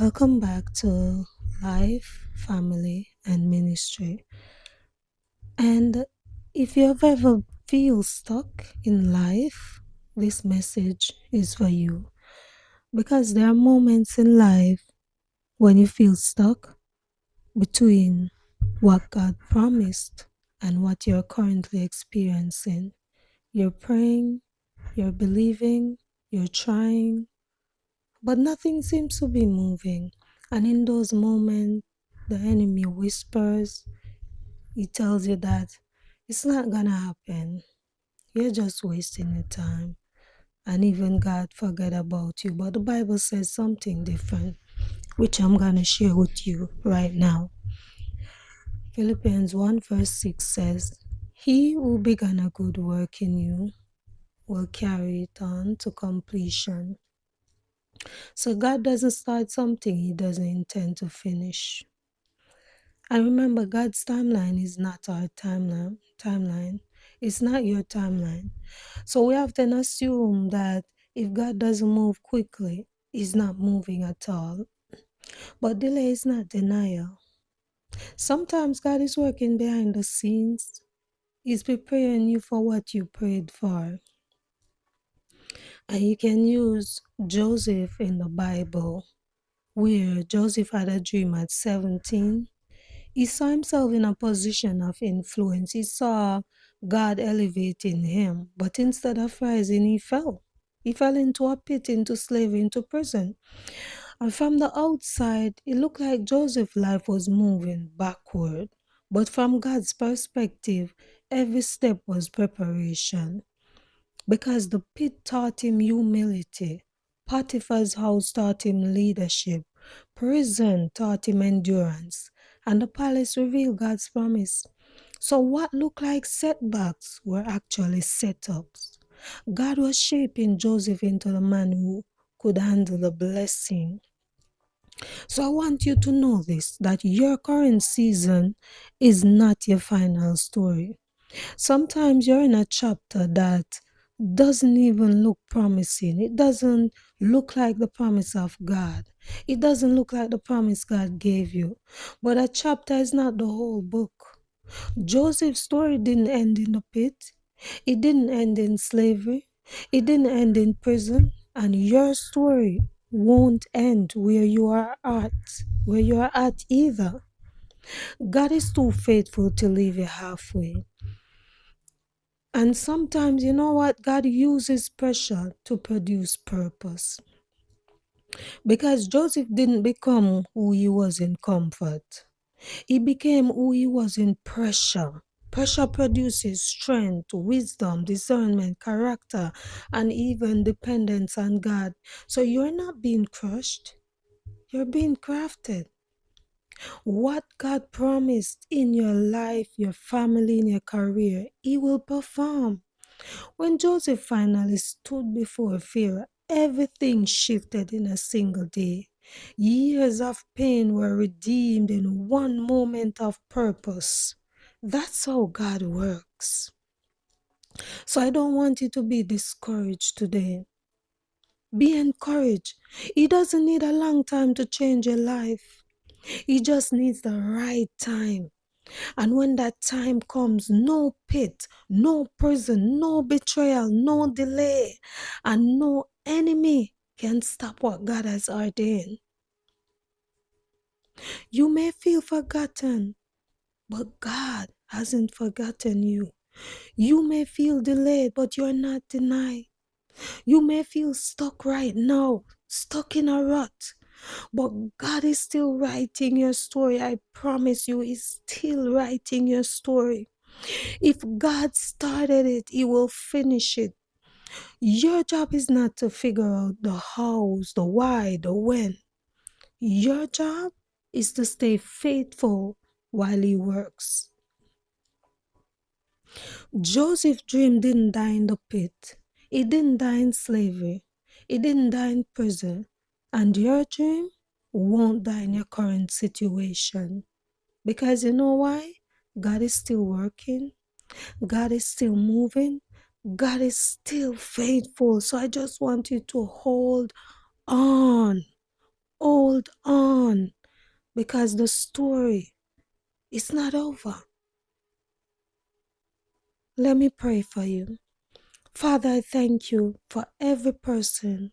Welcome back to Life, Family, and Ministry. And if you have ever feel stuck in life, this message is for you. Because there are moments in life when you feel stuck between what God promised and what you're currently experiencing. You're praying, you're believing, you're trying, but nothing seems to be moving. And in those moments, the enemy whispers, he tells you that it's not gonna happen. You're just wasting your time. And even God forget about you. But the Bible says something different, which I'm gonna share with you right now. Philippians 1 verse 6 says, He who began a good work in you will carry it on to completion. So God doesn't start something he doesn't intend to finish. And remember, God's timeline is not our timeline. It's not your timeline. So we often assume that if God doesn't move quickly, he's not moving at all. But delay is not denial. Sometimes God is working behind the scenes. He's preparing you for what you prayed for. And you can use Joseph in the Bible, where Joseph had a dream at 17. He saw himself in a position of influence. He saw God elevating him, but instead of rising, he fell. He fell into a pit, into slavery, into prison. And from the outside, it looked like Joseph's life was moving backward. But from God's perspective, every step was preparation. Because the pit taught him humility, Potiphar's house taught him leadership, prison taught him endurance, and the palace revealed God's promise. So, what looked like setbacks were actually setups. God was shaping Joseph into the man who could handle the blessing. So, I want you to know this, that your current season is not your final story. Sometimes you're in a chapter that doesn't even look promising. It doesn't look like the promise of God. It doesn't look like the promise God gave you. But a chapter is not the whole book. Joseph's story didn't end in the pit. It didn't end in slavery. It didn't end in prison. And your story won't end where you are at either. God is too faithful to leave you halfway. And sometimes, you know what? God uses pressure to produce purpose. Because Joseph didn't become who he was in comfort, he became who he was in pressure. Pressure produces strength, wisdom, discernment, character, and even dependence on God. So you're not being crushed, you're being crafted. What God promised in your life, your family, in your career, He will perform. When Joseph finally stood before Pharaoh, everything shifted in a single day. Years of pain were redeemed in one moment of purpose. That's how God works. So I don't want you to be discouraged today. Be encouraged. He doesn't need a long time to change your life. He just needs the right time. And when that time comes, no pit, no prison, no betrayal, no delay, and no enemy can stop what God has ordained. You may feel forgotten, but God hasn't forgotten you. You may feel delayed, but you're not denied. You may feel stuck right now, stuck in a rut, but God is still writing your story. I promise you, He's still writing your story. If God started it, He will finish it. Your job is not to figure out the hows, the why, the when. Your job is to stay faithful while He works. Joseph's dream didn't die in the pit. It didn't die in slavery. It didn't die in prison. And your dream won't die in your current situation. Because you know why? God is still working. God is still moving. God is still faithful. So I just want you to hold on. Hold on, because the story is not over. Let me pray for you. Father, I thank you for every person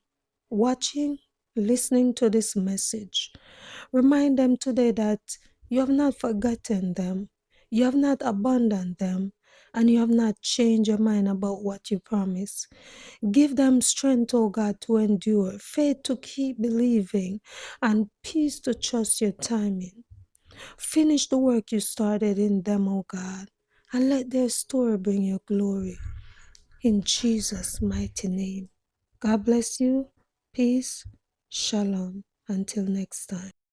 watching, listening to this message. Remind them today that you have not forgotten them, you have not abandoned them, and you have not changed your mind about what you promised. Give them strength, oh God, to endure, faith to keep believing, and peace to trust your timing. Finish the work you started in them, oh God, and let their story bring you glory. In Jesus' mighty name. God bless you. Peace. Shalom. Until next time.